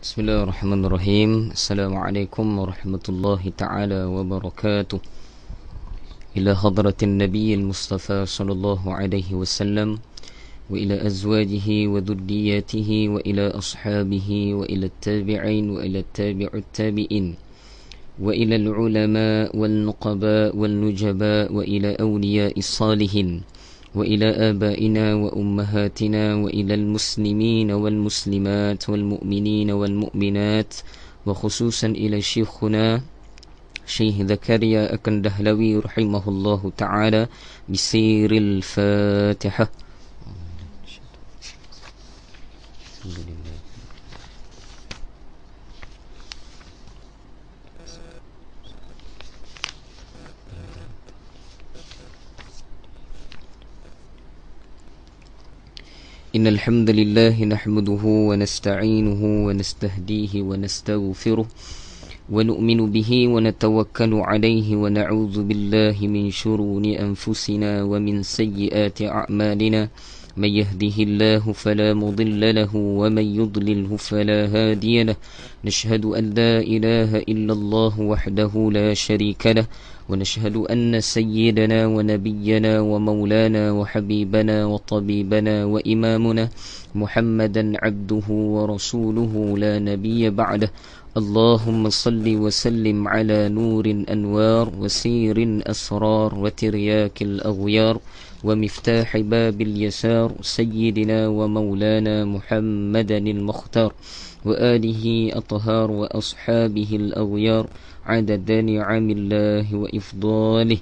Bismillahirrahmanirrahim. Assalamualaikum warahmatullahi ta'ala wabarakatuh. Ila hadratin Nabiyyil Mustafa sallallahu alaihi wasallam wa ila azwajihi wa dhurriyyatihi wa ila ashabihi wa ila tabi'in wa ila tabi'ut tabi'in wa ila al-ulama wal nuqaba wal nujaba wa ila awliya'is salihin وإلى آبائنا وأمهاتنا وإلى المسلمين والمسلمات والمؤمنين والمؤمنات وخصوصا إلى شيخنا شيخ زكريا الكندهلوي رحمه الله تعالى بسير الفاتحة. إن الحمد لله نحمده ونستعينه ونستهديه ونستغفره ونؤمن به ونتوكل عليه ونعوذ بالله من شرور أنفسنا ومن سيئات أعمالنا من يهده الله فلا مضل له ومن يضلله فلا هادي له نشهد أن لا إله إلا الله وحده لا شريك له ونشهد أن سيدنا ونبينا ومولانا وحبيبنا وطبيبنا وإمامنا محمدا عبده ورسوله لا نبي بعده اللهم صل وسلم على نور أنوار وسير أسرار وترياك الأغيار ومفتاح باب اليسار سيدنا ومولانا محمدا المختار وآله أطهار وأصحابه الأغيار عدد نعم الله وإفضاله.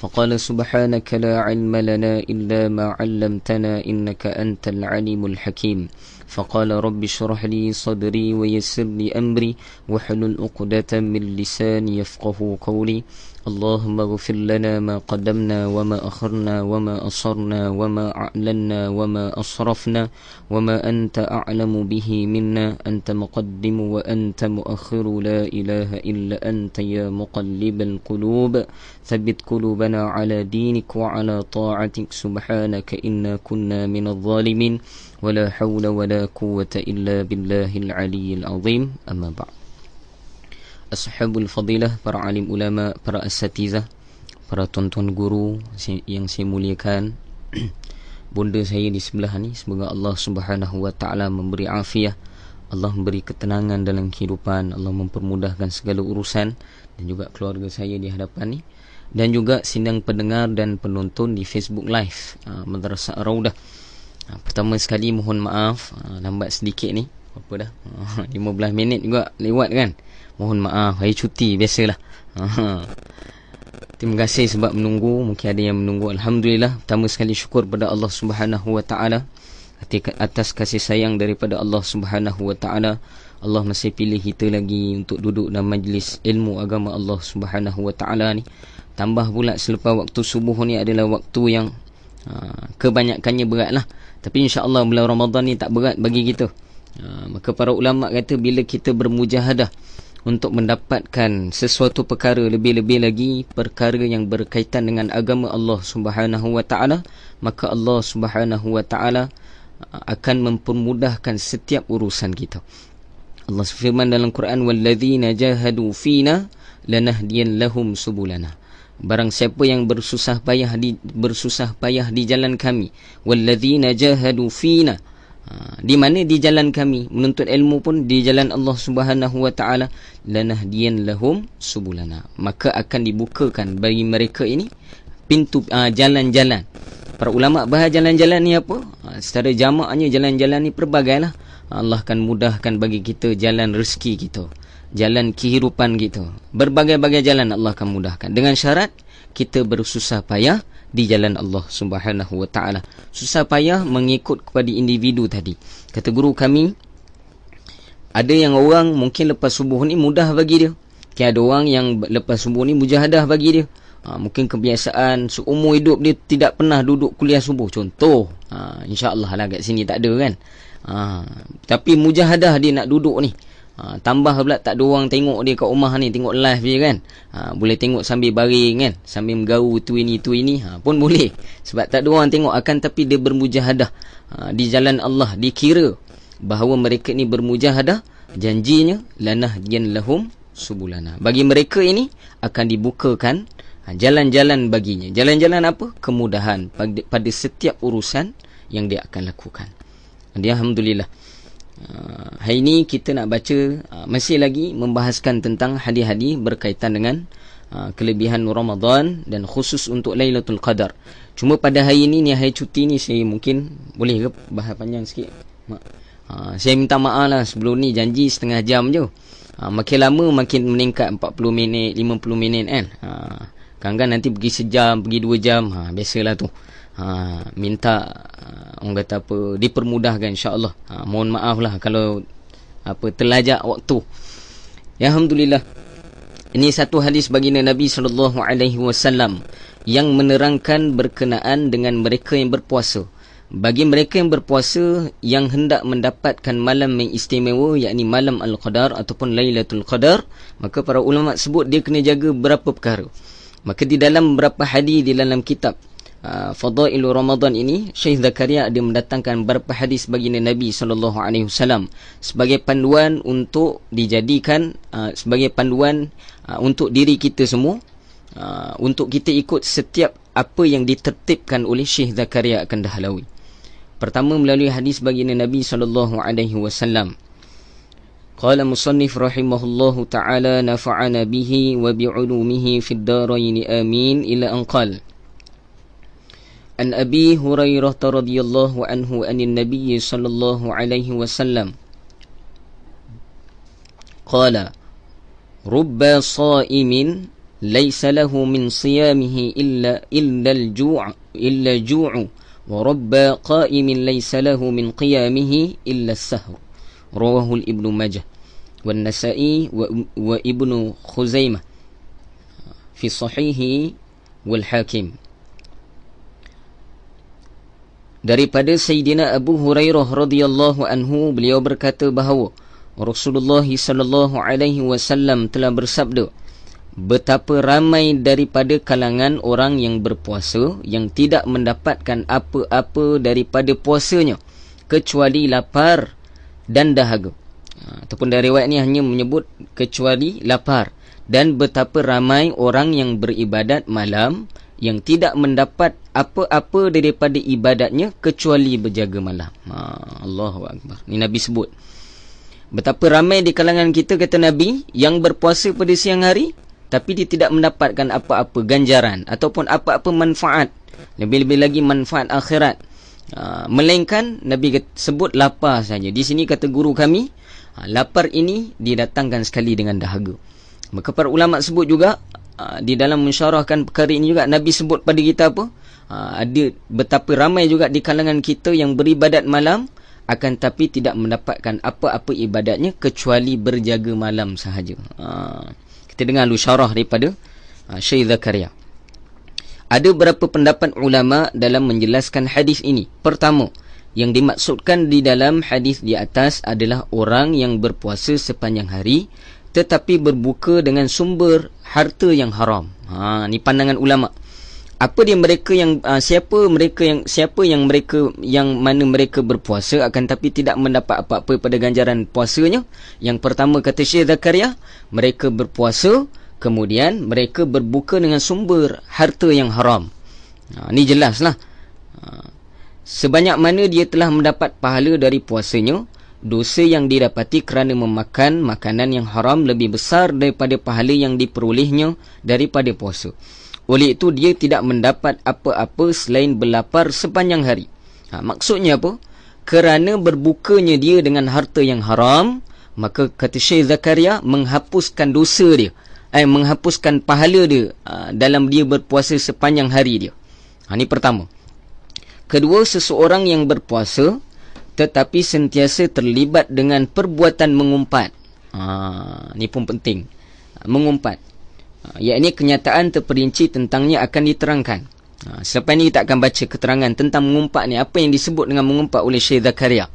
فقال سبحانك لا علم لنا إلا ما علمتنا إنك أنت العليم الحكيم. فقال رب اشرح لي صدري ويسر لي أمري واحلل عقدة من لساني يفقه قولي. اللهم اغفر لنا ما قدمنا وما أخرنا وما أصرنا وما أعلنا وما أصرفنا وما أنت أعلم به منا أنت مقدم وأنت مؤخر لا إله إلا أنت يا مقلب القلوب ثبت قلوبنا على دينك وعلى طاعتك سبحانك إنا كنا من الظالمين ولا حول ولا قوة إلا بالله العلي العظيم. أما بعد. Ashabul fadilah, para alim ulama, para asatizah, para tuan-tuan guru yang saya muliakan, bunda saya di sebelah ni, semoga Allah Subhanahu wa taala memberi afiah, Allah memberi ketenangan dalam kehidupan, Allah mempermudahkan segala urusan, dan juga keluarga saya di hadapan ni, dan juga sidang pendengar dan penonton di Facebook Live Madrasah Ar-Raudah. Pertama sekali mohon maaf lambat sedikit ni, apa dah 15 minit juga lewat kan. Mohon maaf, hari cuti biasalah. Terima kasih sebab menunggu. Mungkin ada yang menunggu. Alhamdulillah, pertama sekali syukur pada Allah Subhanahu wa taala atas kasih sayang daripada Allah Subhanahu wa taala. Allah masih pilih kita lagi untuk duduk dalam majlis ilmu agama Allah Subhanahu wa taala ni. Tambah pula selepas waktu subuh ni adalah waktu yang kebanyakannya beratlah. Tapi insya-Allah bulan Ramadan ni tak berat bagi kita. Maka para ulama kata bila kita bermujahadah untuk mendapatkan sesuatu perkara, lebih-lebih lagi perkara yang berkaitan dengan agama Allah Subhanahu wa taala, maka Allah Subhanahu wa taala akan mempermudahkan setiap urusan kita. Allah firman dalam Quran, walladzina jahadu fina lanahdiyannahum subulana. Barang siapa yang bersusah payah di jalan kami, walladzina jahadu fina, di mana di jalan kami, menuntut ilmu pun di jalan Allah Subhanahu wa taala, lanahdiyan lahum subulana, maka akan dibukakan bagi mereka ini pintu jalan-jalan. Para ulama bahas jalan-jalan ni apa? Secara jamaknya jalan-jalan ni perbagailah. Allah akan mudahkan bagi kita jalan rezeki kita, jalan kehidupan kita. Berbagai-bagai jalan Allah akan mudahkan, dengan syarat kita bersusah payah di jalan Allah Subhanahu wa taala. Susah payah mengikut kepada individu tadi. Kata guru kami, ada yang orang mungkin lepas subuh ni mudah bagi dia. Ada orang yang lepas subuh ni mujahadah bagi dia. Mungkin kebiasaan seumur hidup dia tidak pernah duduk kuliah subuh. Contoh, insya-Allah lah kat sini tak ada kan. Tapi mujahadah dia nak duduk ni. Tambah pula tak ada orang tengok dia kat rumah ni, tengok live je kan. Boleh tengok sambil baring kan, sambil menggaul tu ini pun boleh. Sebab tak ada orang tengok akan, tapi dia bermujahadah di jalan Allah. Dikira bahawa mereka ini bermujahadah, janjinya lanahdiyan lahum subulana. Bagi mereka ini akan dibukakan jalan-jalan baginya. Jalan-jalan apa? Kemudahan pada setiap urusan yang dia akan lakukan. Jadi alhamdulillah, hari ini kita nak baca masih lagi membahaskan tentang hadis-hadis berkaitan dengan kelebihan Ramadan dan khusus untuk Lailatul Qadar. Cuma pada hari ini ni, hari cuti ni, saya mungkin boleh ke bahas panjang sikit? Saya minta maaf lah, sebelum ni janji setengah jam je. Makin lama makin meningkat, 40 minit, 50 minit kan. Kadang-kadang nanti pergi sejam, pergi 2 jam. Biasalah tu. Minta orang kata apa, dipermudahkan insya-Allah. Mohon maaf lah kalau terlajak waktu. Ya, alhamdulillah. Ini satu hadis baginda Nabi SAW yang menerangkan berkenaan dengan mereka yang berpuasa. Bagi mereka yang berpuasa yang hendak mendapatkan malam yang istimewa, yakni malam Al-Qadar ataupun Lailatul Qadar, maka para ulama sebut dia kena jaga berapa perkara. Maka di dalam beberapa hadis di dalam kitab Fadailur Ramadan ini, Syekh Zakaria ada mendatangkan beberapa hadis baginda Nabi SAW sebagai panduan untuk dijadikan sebagai panduan untuk diri kita semua, untuk kita ikut setiap apa yang ditertibkan oleh Syekh Zakaria akan Dahlawi. Pertama, melalui hadis baginda Nabi SAW. Qala musannif rahimahullahu ta'ala, nafa'ana bihi wa bi'ulumihi fid darain amin, ila an qala an Abi Hurairah radhiyallahu anhu anin Nabiy sallallahu alaihi wasallam qala rubba sha'imin laysa lahu min siyamihi illa al-ju' wa rubba qa'imin laysa lahu min qiyamihi illa as-sahr. Rawahu Ibnu Majah wan Nasa'i wa Ibnu Khuzaimah fi sahihi wal Hakim. Daripada Sayyidina Abu Hurairah radhiyallahu anhu, beliau berkata bahawa Rasulullah sallallahu alaihi wasallam telah bersabda, betapa ramai daripada kalangan orang yang berpuasa yang tidak mendapatkan apa-apa daripada puasanya kecuali lapar dan dahaga. Ataupun dari riwayat ni hanya menyebut kecuali lapar. Dan betapa ramai orang yang beribadat malam yang tidak mendapat apa-apa daripada ibadatnya kecuali berjaga malam. Allahu Akbar. Ni Nabi sebut. Betapa ramai di kalangan kita, kata Nabi, yang berpuasa pada siang hari tapi dia tidak mendapatkan apa-apa ganjaran ataupun apa-apa manfaat, lebih-lebih lagi manfaat akhirat, melainkan Nabi sebut lapar saja. Di sini kata guru kami, lapar ini didatangkan sekali dengan dahaga. Maka para ulama sebut juga, di dalam mensyarahkan perkara ini juga, Nabi sebut pada kita apa? Ada betapa ramai juga di kalangan kita yang beribadat malam akan tapi tidak mendapatkan apa-apa ibadatnya kecuali berjaga malam sahaja. Kita dengar dulu syarah daripada Syekh Zakaria. Ada beberapa pendapat ulama dalam menjelaskan hadis ini. Pertama, yang dimaksudkan di dalam hadis di atas adalah orang yang berpuasa sepanjang hari tetapi berbuka dengan sumber harta yang haram. Ni pandangan ulama. Apa dia mereka yang siapa yang mana mereka berpuasa akan tapi tidak mendapat apa-apa pada ganjaran puasanya? Yang pertama, kata Syekh Zakaria, mereka berpuasa kemudian mereka berbuka dengan sumber harta yang haram. Ni jelaslah. Sebanyak mana dia telah mendapat pahala dari puasanya, dosa yang didapati kerana memakan makanan yang haram lebih besar daripada pahala yang diperolehnya daripada puasa. Oleh itu dia tidak mendapat apa-apa selain berlapar sepanjang hari. Maksudnya apa? Kerana berbukanya dia dengan harta yang haram, maka kata Syekh Zakaria, menghapuskan dosa dia, menghapuskan pahala dia dalam dia berpuasa sepanjang hari dia. Ini pertama. Kedua, seseorang yang berpuasa tetapi sentiasa terlibat dengan perbuatan mengumpat. Ini pun penting. Mengumpat. Iaitu kenyataan terperinci tentangnya akan diterangkan. Selepas ini kita akan baca keterangan tentang mengumpat ni, apa yang disebut dengan mengumpat oleh Syekh Zakaria.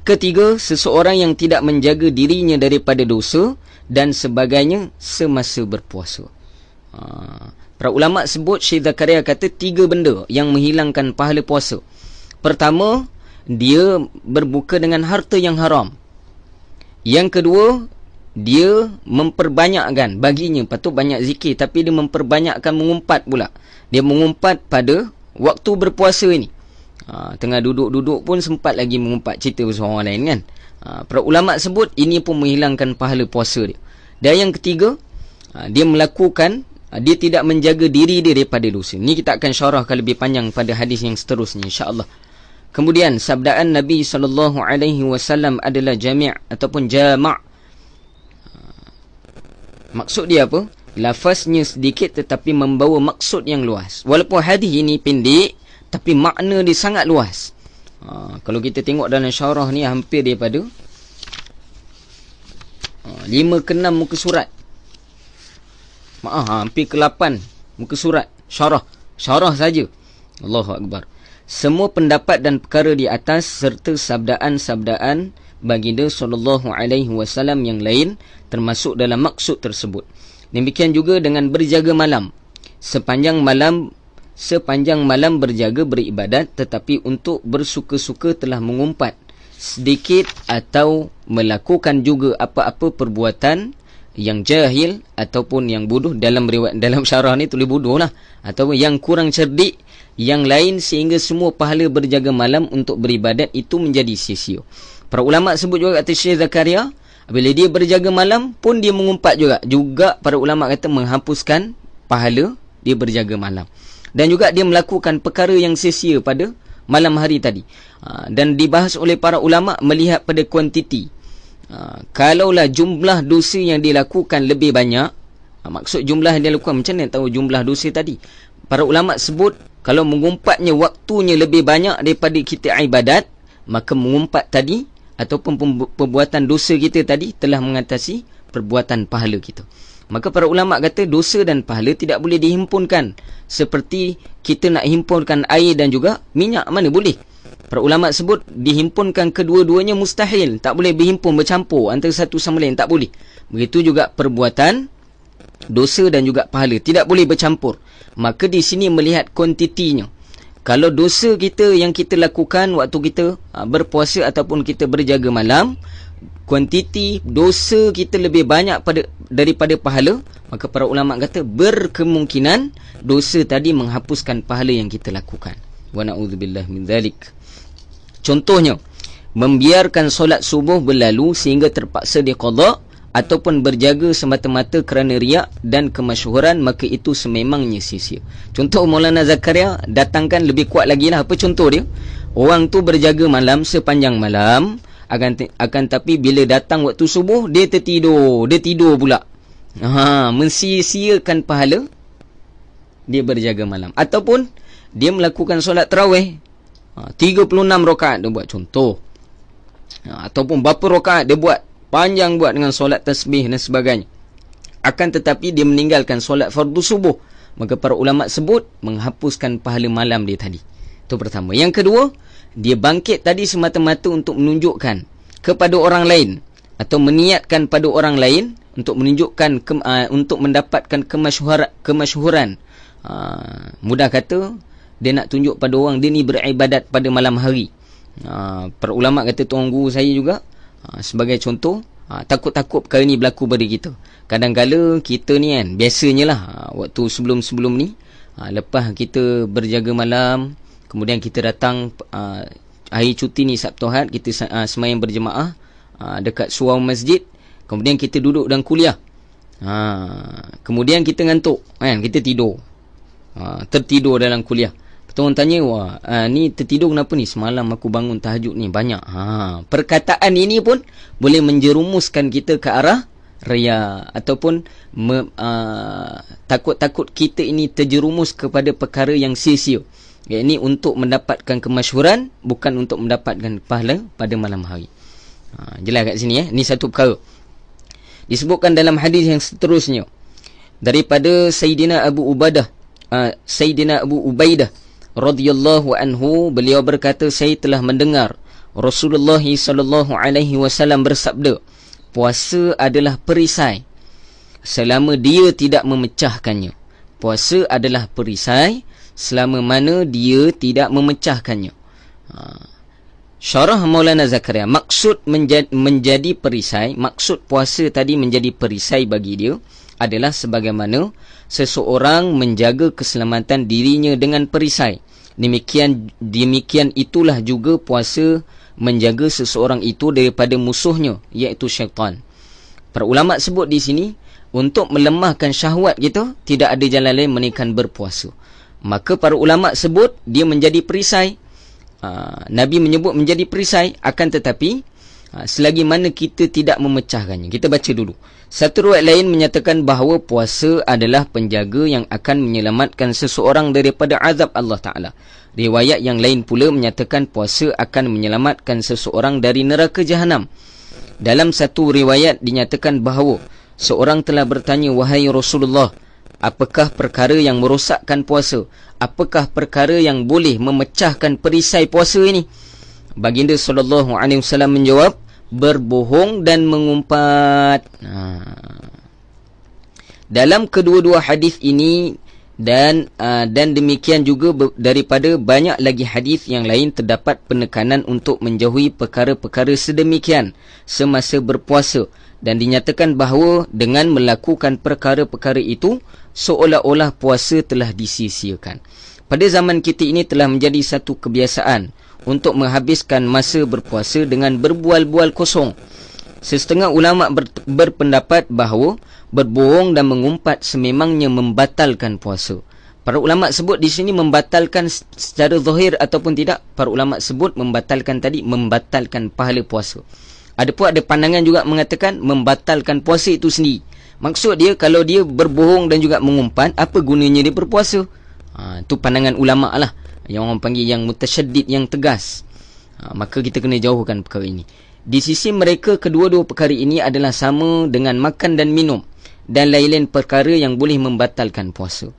Ketiga, seseorang yang tidak menjaga dirinya daripada dosa dan sebagainya semasa berpuasa. Para ulama sebut, Syekh Zakaria kata 3 benda yang menghilangkan pahala puasa. Pertama, dia berbuka dengan harta yang haram. Yang kedua, dia memperbanyakkan, baginya patut banyak zikir, tapi dia memperbanyakkan mengumpat pula. Dia mengumpat pada waktu berpuasa ini. Tengah duduk-duduk pun sempat lagi mengumpat cerita pasal orang lain kan. Para ulama sebut ini pun menghilangkan pahala puasa dia. Dan yang ketiga, dia melakukan, dia tidak menjaga diri dia daripada dosa. Ini kita akan syarahkan lebih panjang pada hadis yang seterusnya insya-Allah. Kemudian sabdaan Nabi SAW adalah jami' ataupun jama'. Maksud dia apa? Lafaznya sedikit tetapi membawa maksud yang luas. Walaupun hadis ini pendek, tapi makna dia sangat luas. Kalau kita tengok dalam syarah ni, hampir daripada 5 ke 6 muka surat. Hampir ke 8 muka surat. Syarah saja. Allahu Akbar. Semua pendapat dan perkara di atas serta sabdaan-sabdaan baginda SAW yang lain termasuk dalam maksud tersebut. Demikian juga dengan berjaga malam. Sepanjang malam berjaga beribadat, tetapi untuk bersuka-suka telah mengumpat sedikit atau melakukan juga apa-apa perbuatan yang jahil ataupun yang bodoh. Dalam syarah ni tulis bodoh lah, atau yang kurang cerdik yang lain, sehingga semua pahala berjaga malam untuk beribadat itu menjadi sia-sia. Para ulama sebut juga kata Syekh Zakaria, bila dia berjaga malam pun dia mengumpat juga para ulama kata menghapuskan pahala dia berjaga malam. Dan juga dia melakukan perkara yang sia-sia pada malam hari tadi. Dan dibahas oleh para ulama melihat pada kuantiti. Kalaulah jumlah dosa yang dilakukan lebih banyak, maksud jumlah yang dia lakukan, macam mana tahu jumlah dosa tadi? Para ulama sebut kalau mengumpatnya waktunya lebih banyak daripada kita ibadat, maka mengumpat tadi ataupun perbuatan dosa kita tadi telah mengatasi perbuatan pahala kita. Maka para ulama kata dosa dan pahala tidak boleh dihimpunkan. Seperti kita nak himpunkan air dan juga minyak, mana boleh? Para ulama sebut dihimpunkan kedua-duanya mustahil. Tak boleh berhimpun, bercampur antara satu sama lain, tak boleh. Begitu juga perbuatan dosa dan juga pahala, tidak boleh bercampur. Maka di sini melihat kuantitinya. Kalau dosa kita yang kita lakukan waktu kita berpuasa ataupun kita berjaga malam, kuantiti dosa kita lebih banyak daripada pahala, maka para ulama kata berkemungkinan dosa tadi menghapuskan pahala yang kita lakukan. Wa na'udzubillah min dzalik. Contohnya, membiarkan solat subuh berlalu sehingga terpaksa diqada ataupun berjaga semata-mata kerana riak dan kemasyhuran, maka itu sememangnya sia-sia. Contoh Maulana Zakaria datangkan lebih kuat lagi lah. Apa contoh dia? Orang tu berjaga malam sepanjang malam, akan tapi bila datang waktu subuh dia tertidur, dia tidur pula. Mensia-siakan pahala dia berjaga malam. Ataupun dia melakukan solat tarawih 36 rakaat dia buat, contoh. Ataupun berapa rakaat dia buat, panjang buat dengan solat tasbih dan sebagainya. Akan tetapi dia meninggalkan solat fardu subuh, maka para ulama sebut menghapuskan pahala malam dia tadi. Itu pertama. Yang kedua, dia bangkit tadi semata-mata untuk menunjukkan kepada orang lain atau meniatkan pada orang lain untuk menunjukkan untuk mendapatkan kemasyhuran. Mudah kata dia nak tunjuk pada orang dia ni beribadat pada malam hari. Para ulama kata, tuan guru saya juga sebagai contoh, takut-takut perkara ni berlaku pada kita. Kadang-kala kita ni kan, biasanya lah waktu sebelum-sebelum ni, lepas kita berjaga malam, kemudian kita datang hari cuti ni Sabtu Ahad, kita semayang berjemaah dekat surau masjid, kemudian kita duduk dan kuliah. Kemudian kita ngantuk kan, kita tidur, tertidur dalam kuliah. Orang tanya, wah, ni tertidur kenapa ni? Semalam aku bangun tahajud ni banyak. Perkataan ini pun boleh menjerumuskan kita ke arah riya, ataupun takut-takut kita ini terjerumus kepada perkara yang sia-sia. Ini untuk mendapatkan kemasyhuran, bukan untuk mendapatkan pahala pada malam hari. Jelas kat sini Ini satu perkara. Disebutkan dalam hadis yang seterusnya daripada Sayyidina Abu Ubaidah radhiyallahu anhu, beliau berkata, saya telah mendengar Rasulullah sallallahu alaihi wasallam bersabda, puasa adalah perisai selama dia tidak memecahkannya. Puasa adalah perisai selama mana dia tidak memecahkannya. Syarah Maulana Zakaria, maksud menjadi perisai, maksud puasa tadi menjadi perisai bagi dia adalah sebagaimana seseorang menjaga keselamatan dirinya dengan perisai. Demikian itulah juga puasa menjaga seseorang itu daripada musuhnya, iaitu syaitan. Para ulama sebut di sini, untuk melemahkan syahwat kita, tidak ada jalan lain melainkan berpuasa. Maka para ulama sebut dia menjadi perisai. Nabi menyebut menjadi perisai, akan tetapi selagi mana kita tidak memecahkannya. Kita baca dulu. Satu riwayat lain menyatakan bahawa puasa adalah penjaga yang akan menyelamatkan seseorang daripada azab Allah Ta'ala. Riwayat yang lain pula menyatakan puasa akan menyelamatkan seseorang dari neraka jahanam. Dalam satu riwayat dinyatakan bahawa seorang telah bertanya, wahai Rasulullah, apakah perkara yang merosakkan puasa? Apakah perkara yang boleh memecahkan perisai puasa ini? Baginda SAW menjawab, berbohong dan mengumpat. Dalam kedua-dua hadis ini dan demikian juga daripada banyak lagi hadis yang lain terdapat penekanan untuk menjauhi perkara-perkara sedemikian semasa berpuasa, dan dinyatakan bahawa dengan melakukan perkara-perkara itu seolah-olah puasa telah disia-siakan. Pada zaman kita ini telah menjadi satu kebiasaan untuk menghabiskan masa berpuasa dengan berbual-bual kosong. Sesetengah ulama berpendapat bahawa berbohong dan mengumpat sememangnya membatalkan puasa. Para ulama sebut di sini membatalkan secara zahir ataupun tidak. Para ulama sebut membatalkan tadi, membatalkan pahala puasa. Adapun ada pandangan juga mengatakan membatalkan puasa itu sendiri. Maksud dia, kalau dia berbohong dan juga mengumpat, apa gunanya dia berpuasa? Itu pandangan ulama lah, yang orang panggil yang mutasyaddid, yang tegas. Maka kita kena jauhkan perkara ini. Di sisi mereka, kedua-dua perkara ini adalah sama dengan makan dan minum dan lain-lain perkara yang boleh membatalkan puasa.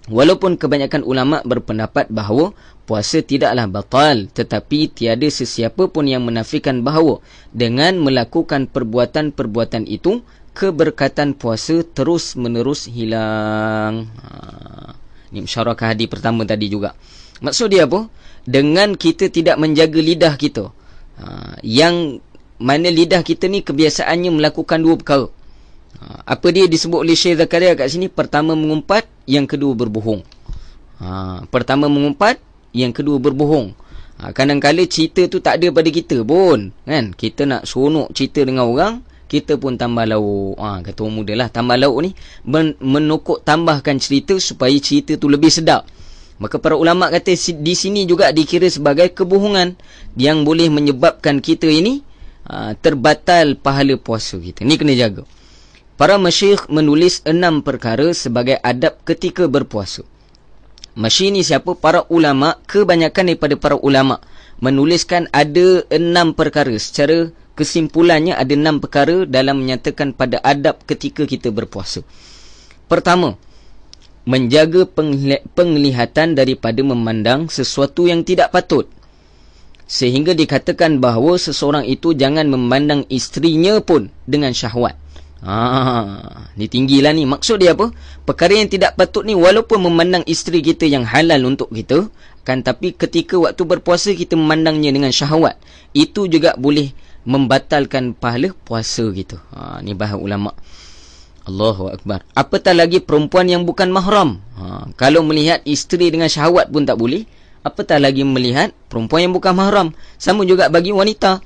Walaupun kebanyakan ulama berpendapat bahawa puasa tidaklah batal, tetapi tiada sesiapa pun yang menafikan bahawa dengan melakukan perbuatan-perbuatan itu, keberkatan puasa terus-menerus hilang. Ini musyarakah hadis pertama tadi juga. Maksud dia apa? Dengan kita tidak menjaga lidah kita, yang mana lidah kita ni kebiasaannya melakukan dua perkara. Apa dia disebut oleh Syekh Zakaria kat sini? Pertama mengumpat, yang kedua berbohong. Pertama mengumpat, yang kedua berbohong. Kadang-kadang cerita tu tak ada pada kita pun, kan? Kita nak seronok cerita dengan orang, kita pun tambah lauk. Kata orang muda lah, tambah lauk ni menokok tambahkan cerita supaya cerita tu lebih sedap. Maka para ulama kata di sini juga dikira sebagai kebohongan yang boleh menyebabkan kita ini terbatal pahala puasa kita. Ni kena jaga. Para masyayikh menulis 6 perkara sebagai adab ketika berpuasa. Masyayikh ni siapa? Para ulama. Kebanyakan daripada para ulama menuliskan ada 6 perkara. Secara kesimpulannya ada 6 perkara dalam menyatakan pada adab ketika kita berpuasa. Pertama, menjaga penglihatan daripada memandang sesuatu yang tidak patut. Sehingga dikatakan bahawa seseorang itu jangan memandang isterinya pun dengan syahwat. Ni tinggilah ni. Maksud dia apa? Perkara yang tidak patut ni, walaupun memandang isteri kita yang halal untuk kita, kan, tapi ketika waktu berpuasa kita memandangnya dengan syahwat, itu juga boleh membatalkan pahala puasa kita. Ni bahas ulama. Allahu Akbar. Apatah lagi perempuan yang bukan mahram. Kalau melihat isteri dengan syahwat pun tak boleh, apatah lagi melihat perempuan yang bukan mahram. Sama juga bagi wanita.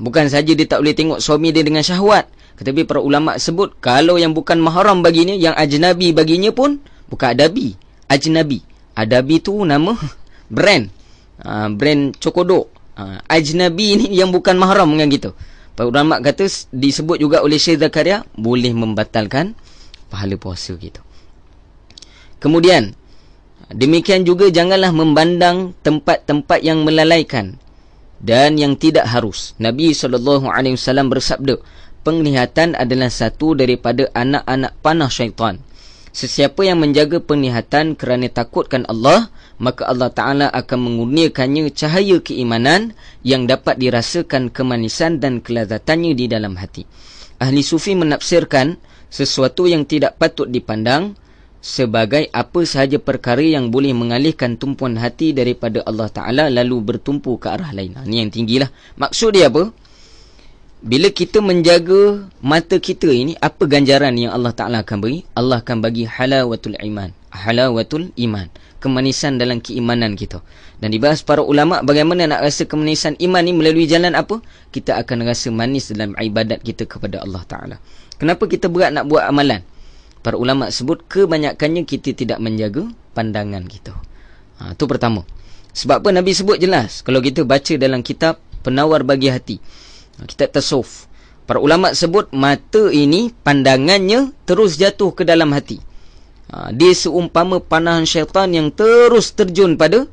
Bukan saja dia tak boleh tengok suami dia dengan syahwat, tetapi para ulama sebut kalau yang bukan mahram baginya, yang ajnabi baginya pun, bukan adabi, ajnabi. Adabi tu nama brand, brand cokodok. Ajnabi ni yang bukan mahram dengan kita. Para ulama kata disebut juga oleh Syekh Zakaria boleh membatalkan pahala puasa kita. Kemudian demikian juga janganlah memandang tempat-tempat yang melalaikan dan yang tidak harus. Nabi SAW bersabda, penglihatan adalah satu daripada anak-anak panah syaitan. Sesiapa yang menjaga penglihatan kerana takutkan Allah, maka Allah Ta'ala akan mengurniakannya cahaya keimanan yang dapat dirasakan kemanisan dan kelazatannya di dalam hati. Ahli sufi menafsirkan sesuatu yang tidak patut dipandang sebagai apa sahaja perkara yang boleh mengalihkan tumpuan hati daripada Allah Ta'ala lalu bertumpu ke arah lain. Ni yang tinggilah. Maksud dia apa? Bila kita menjaga mata kita ini, apa ganjaran yang Allah Ta'ala akan beri? Allah akan bagi halawatul iman. Halawatul iman. Kemanisan dalam keimanan kita. Dan dibahas para ulama' bagaimana nak rasa kemanisan iman ni melalui jalan apa? Kita akan rasa manis dalam ibadat kita kepada Allah Ta'ala. Kenapa kita berat nak buat amalan? Para ulama' sebut kebanyakannya kita tidak menjaga pandangan kita. Itu pertama. Sebab apa Nabi sebut jelas? Kalau kita baca dalam kitab Penawar Bagi Hati, kitab tasawuf, para ulama' sebut mata ini pandangannya terus jatuh ke dalam hati. Dia seumpama panahan syaitan yang terus terjun pada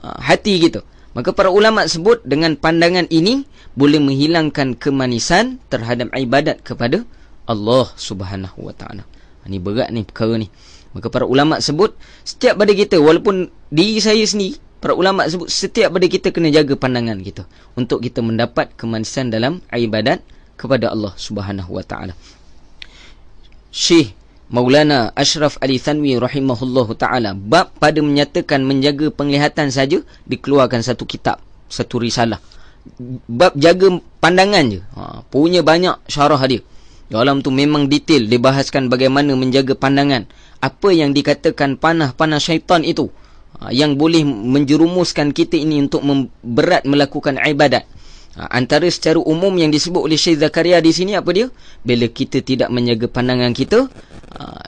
hati kita. Maka para ulama' sebut dengan pandangan ini boleh menghilangkan kemanisan terhadap ibadat kepada Allah Subhanahu Wa Ta'ala. Ni berat ni perkara ni. Maka para ulama' sebut setiap pada kita, walaupun diri saya sendiri, para ulama' sebut setiap pada kita kena jaga pandangan kita untuk kita mendapat kemanisan dalam ibadat kepada Allah Subhanahu Wa Ta'ala. Syekh Maulana Ashraf Ali Thanwi rahimahullahu ta'ala bab pada menyatakan menjaga penglihatan saja, dikeluarkan satu kitab, satu risalah. Bab jaga pandangan je, punya banyak syarah dia. Dalam tu memang detail dibahaskan bagaimana menjaga pandangan. Apa yang dikatakan panah-panah syaitan itu yang boleh menjerumuskan kita ini untuk berat melakukan ibadat. Antara secara umum yang disebut oleh Syekh Zakaria di sini apa dia? Bila kita tidak menjaga pandangan kita,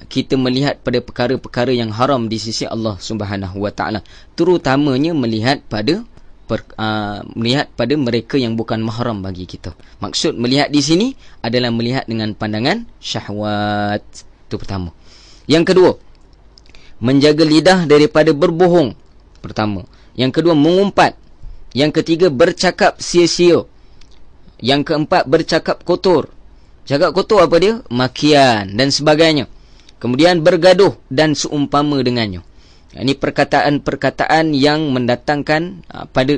kita melihat pada perkara-perkara yang haram di sisi Allah Subhanahu Wa Ta'ala. Terutamanya melihat pada mereka yang bukan mahram bagi kita. Maksud melihat di sini adalah melihat dengan pandangan syahwat. Itu pertama. Yang kedua, menjaga lidah daripada berbohong. Pertama. Yang kedua, mengumpat. Yang ketiga, bercakap sia-sia. Yang keempat, bercakap kotor. Cakap kotor apa dia? Makian dan sebagainya. Kemudian bergaduh dan seumpama dengannya. Ini perkataan-perkataan yang mendatangkan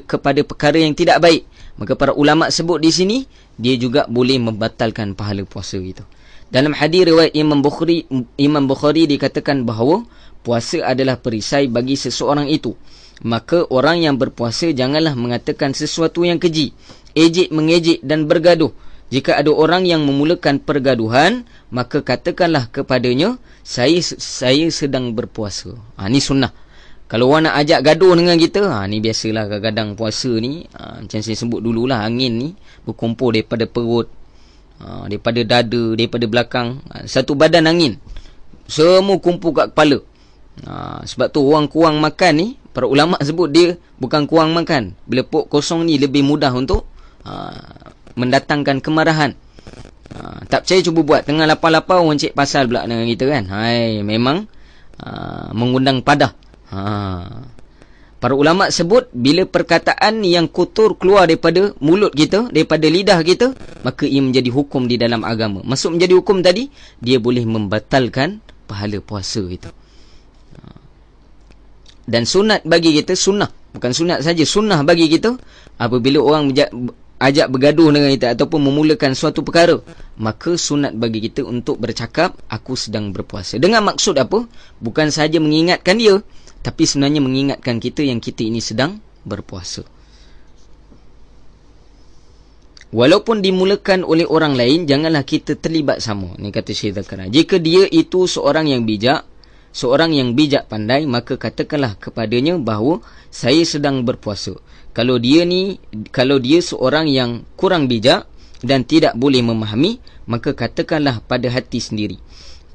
kepada perkara yang tidak baik. Maka para ulama' sebut di sini, dia juga boleh membatalkan pahala puasa itu. Dalam hadis riwayat Imam Bukhari dikatakan bahawa puasa adalah perisai bagi seseorang itu. Maka orang yang berpuasa janganlah mengatakan sesuatu yang keji, ejek mengejek dan bergaduh. Jika ada orang yang memulakan pergaduhan, maka katakanlah kepadanya, saya sedang berpuasa. Ni sunnah. Kalau orang nak ajak gaduh dengan kita, ni biasalah kadang-kadang puasa ni, macam saya sebut dululah, angin ni berkumpul daripada perut, daripada dada, daripada belakang, satu badan angin, semua kumpul kat kepala. Sebab tu orang kurang makan ni, para ulama' sebut dia bukan kurang makan. Bila perut kosong ni lebih mudah untuk mendatangkan kemarahan. Tak percaya cuba buat. Tengah lapar-lapar orang cek pasal pula dengan kita kan. Memang mengundang padah. Para ulama' sebut bila perkataan yang kotor keluar daripada mulut kita, daripada lidah kita, maka ia menjadi hukum di dalam agama. Maksud menjadi hukum tadi, dia boleh membatalkan pahala puasa itu. Dan sunat bagi kita, sunnah, bukan sunat saja, sunnah bagi kita, apabila orang ajak bergaduh dengan kita ataupun memulakan suatu perkara, maka sunat bagi kita untuk bercakap, aku sedang berpuasa. Dengan maksud apa? Bukan sahaja mengingatkan dia, tapi sebenarnya mengingatkan kita yang kita ini sedang berpuasa. Walaupun dimulakan oleh orang lain, janganlah kita terlibat sama. Ni kata Syekh Zakaria. Jika dia itu seorang yang bijak, seorang yang bijak pandai, maka katakanlah kepadanya bahawa saya sedang berpuasa. Kalau dia seorang yang kurang bijak dan tidak boleh memahami, maka katakanlah pada hati sendiri,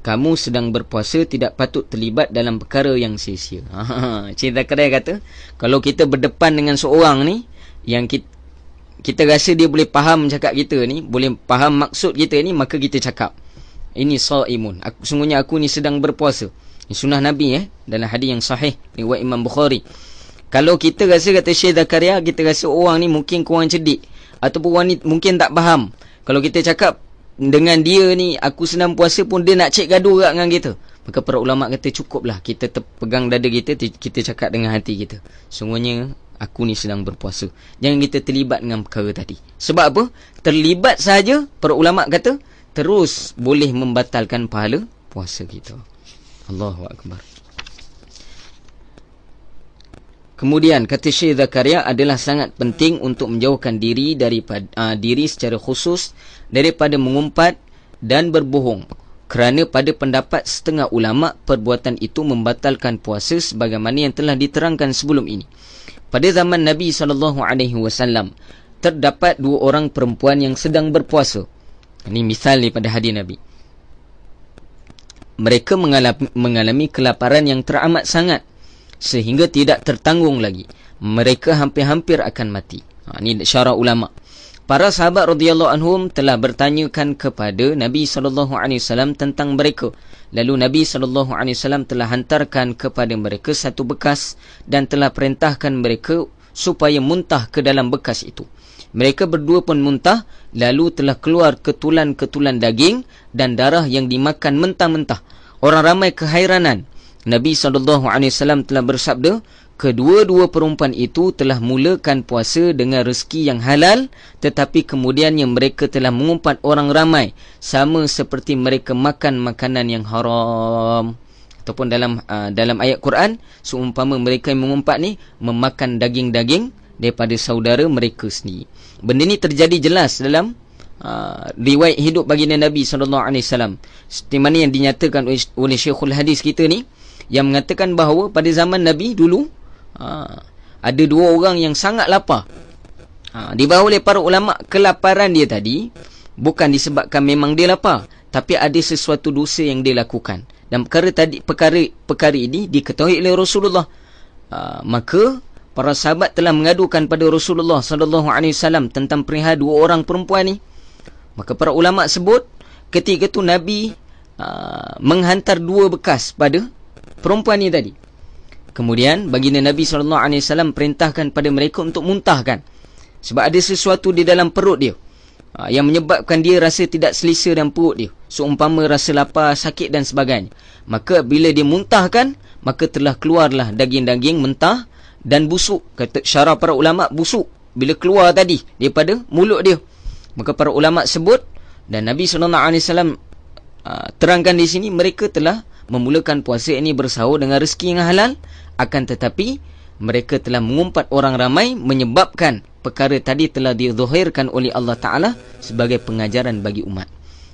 kamu sedang berpuasa, tidak patut terlibat dalam perkara yang sia-sia. Cik Zakaria kata, kalau kita berdepan dengan seorang ni yang kita rasa dia boleh faham cakap kita ni, boleh faham maksud kita ni, maka kita cakap, ini shaimun, sungguhnya aku ni sedang berpuasa. Ini sunnah Nabi dalam hadis yang sahih riwayat Imam Bukhari. Kalau kita rasa, kata Syekh Zakaria, kita rasa orang ni mungkin kurang cerdik ataupun orang ni mungkin tak faham, kalau kita cakap dengan dia ni aku sedang puasa pun dia nak cek gaduh dengan kita, maka para ulama kata cukuplah kita pegang dada kita, kita cakap dengan hati kita, sungguhnya aku ni sedang berpuasa. Jangan kita terlibat dengan perkara tadi. Sebab apa? Terlibat sahaja, para ulama kata, terus boleh membatalkan pahala puasa kita. Allahu Akbar. Kemudian kata Syekh Zakaria, adalah sangat penting untuk menjauhkan diri daripada diri secara khusus daripada mengumpat dan berbohong, kerana pada pendapat setengah ulama perbuatan itu membatalkan puasa sebagaimana yang telah diterangkan sebelum ini. Pada zaman Nabi SAW terdapat 2 orang perempuan yang sedang berpuasa. Ini misal daripada hadis Nabi. Mereka mengalami kelaparan yang teramat sangat sehingga tidak tertanggung lagi. Mereka hampir-hampir akan mati. Ini syarah ulama. Para sahabat radhiyallahu anhum telah bertanyakan kepada Nabi SAW tentang mereka. Lalu Nabi SAW telah hantarkan kepada mereka satu bekas dan telah perintahkan mereka supaya muntah ke dalam bekas itu. Mereka berdua pun muntah, lalu telah keluar ketulan-ketulan daging dan darah yang dimakan mentah-mentah. Orang ramai kehairanan. Nabi SAW telah bersabda, kedua-dua perempuan itu telah mulakan puasa dengan rezeki yang halal, tetapi kemudiannya mereka telah mengumpat orang ramai, sama seperti mereka makan makanan yang haram. Ataupun dalam ayat Quran, seumpama mereka yang mengumpat ni memakan daging-daging daripada saudara mereka sendiri. Benda ni terjadi jelas dalam riwayat hidup baginda Nabi SAW, seperti mana yang dinyatakan oleh Syekhul Hadis kita ni, yang mengatakan bahawa pada zaman Nabi dulu ada 2 orang yang sangat lapar. Dibawa oleh para ulama, kelaparan dia tadi bukan disebabkan memang dia lapar, tapi ada sesuatu dosa yang dia lakukan. Dan perkara ini diketahui oleh Rasulullah. Maka para sahabat telah mengadukan pada Rasulullah SAW tentang perihal 2 orang perempuan ni. Maka para ulama sebut, ketika itu Nabi menghantar 2 bekas pada perempuan ni tadi. Kemudian baginda Nabi SAW perintahkan pada mereka untuk muntahkan, sebab ada sesuatu di dalam perut dia yang menyebabkan dia rasa tidak selesa dalam perut dia, seumpama rasa lapar, sakit dan sebagainya. Maka bila dia muntahkan, maka telah keluarlah daging-daging mentah dan busuk. Kata syarah para ulama, busuk bila keluar tadi daripada mulut dia. Maka para ulama sebut, dan Nabi SAW terangkan di sini, mereka telah memulakan puasa ini bersahur dengan rezeki yang halal, akan tetapi mereka telah mengumpat orang ramai, menyebabkan perkara tadi telah dizahirkan oleh Allah Ta'ala sebagai pengajaran bagi umat.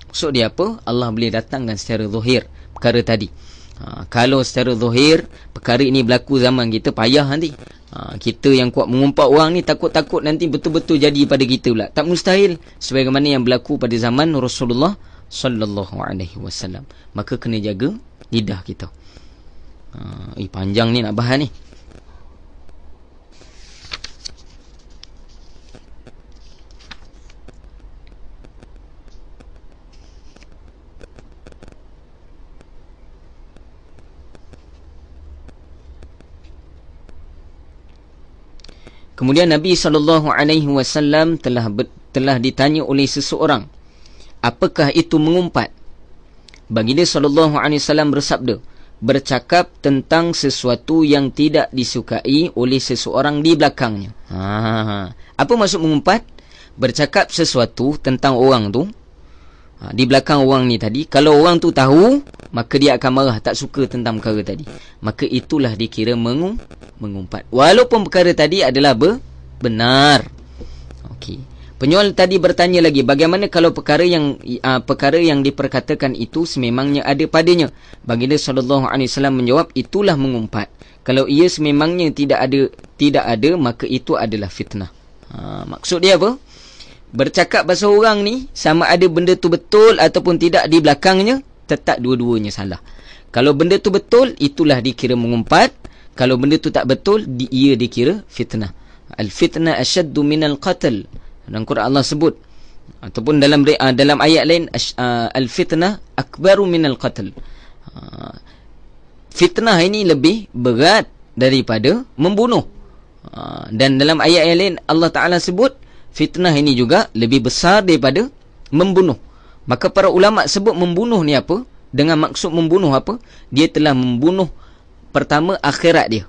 Maksud dia apa? Allah boleh datangkan secara zahir perkara tadi. Kalau secara zahir perkara ini berlaku zaman kita, payah nanti. Kita yang kuat mengumpat orang ni, takut-takut nanti betul-betul jadi pada kita pula. Tak mustahil, sebagaimana yang berlaku pada zaman Rasulullah SAW. Maka kena jaga lidah kita. Panjang ni nak bahas ni. Kemudian Nabi SAW telah ditanya oleh seseorang, apakah itu mengumpat? Baginda SAW bersabda, bercakap tentang sesuatu yang tidak disukai oleh seseorang di belakangnya. Apa maksud mengumpat? Bercakap sesuatu tentang orang tu di belakang orang ni tadi. Kalau orang tu tahu, maka dia akan marah, tak suka tentang perkara tadi. Maka itulah dikira mengumpat, walaupun perkara tadi adalah benar. Okey. Penyual tadi bertanya lagi, bagaimana kalau perkara yang diperkatakan itu sememangnya ada padanya? Baginda SAW menjawab, itulah mengumpat. Kalau ia sememangnya tidak ada, maka itu adalah fitnah. Maksud dia apa? Bercakap pasal orang ni, sama ada benda tu betul ataupun tidak di belakangnya, tetap dua-duanya salah. Kalau benda tu betul, itulah dikira mengumpat. Kalau benda tu tak betul, ia dikira fitnah. Al-fitnah asyaddu minal qatl. Dan Quran Allah sebut, ataupun dalam ayat lain, al-fitnah akbaru minal qatl. Fitnah ini lebih berat daripada membunuh. Dan dalam ayat yang lain Allah Ta'ala sebut, fitnah ini juga lebih besar daripada membunuh. Maka para ulama sebut membunuh ni apa? Dengan maksud membunuh apa? Dia telah membunuh, pertama, akhirat dia.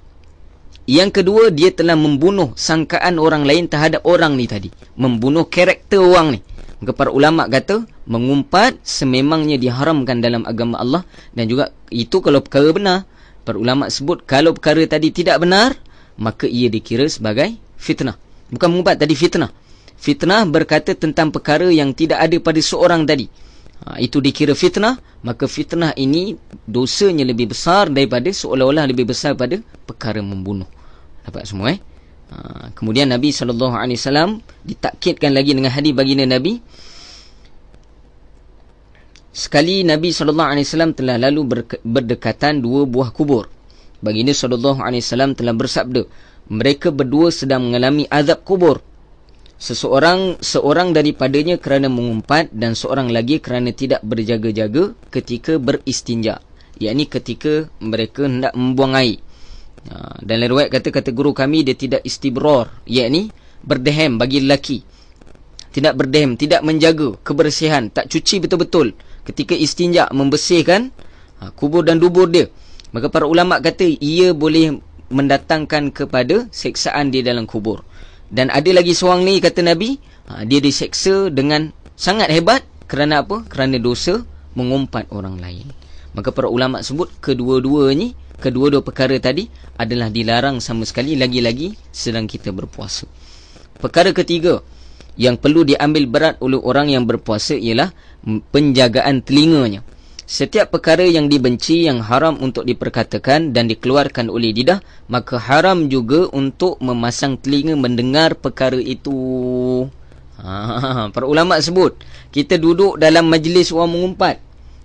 Yang kedua, dia telah membunuh sangkaan orang lain terhadap orang ni tadi. Membunuh karakter orang ni. Maka para ulama kata, Mengumpat sememangnya diharamkan dalam agama Allah, dan juga itu kalau perkara benar. Para ulama sebut kalau perkara tadi tidak benar, maka ia dikira sebagai fitnah. Bukan mengumpat, tadi fitnah. Fitnah berkata tentang perkara yang tidak ada pada seorang tadi. Itu dikira fitnah, maka fitnah ini dosanya lebih besar daripada, seolah-olah lebih besar pada perkara membunuh. Dapat semua kemudian Nabi SAW ditakkidkan lagi dengan hadis baginda Nabi. Sekali Nabi SAW telah lalu berdekatan dua buah kubur. Baginda SAW telah bersabda, mereka berdua sedang mengalami azab kubur. Seorang daripadanya kerana mengumpat, dan seorang lagi kerana tidak berjaga-jaga ketika beristinja, yakni ketika mereka hendak membuang air. Dalam riwayat kata guru kami, dia tidak istibrar, yakni berdehem bagi lelaki. Tidak berdehem, tidak menjaga kebersihan, tak cuci betul-betul ketika istinja, membersihkan kubur dan dubur dia. Maka para ulama kata ia boleh mendatangkan kepada seksaan di dalam kubur. Dan ada lagi seorang ni, kata Nabi, dia diseksa dengan sangat hebat. Kerana apa? Kerana dosa mengumpat orang lain. Maka para ulama sebut kedua-dua perkara tadi adalah dilarang sama sekali, lagi-lagi sedang kita berpuasa. Perkara ketiga yang perlu diambil berat oleh orang yang berpuasa ialah penjagaan telinganya. Setiap perkara yang dibenci, yang haram untuk diperkatakan dan dikeluarkan oleh lidah, maka haram juga untuk memasang telinga mendengar perkara itu. Para ulama sebut, kita duduk dalam majlis orang mengumpat,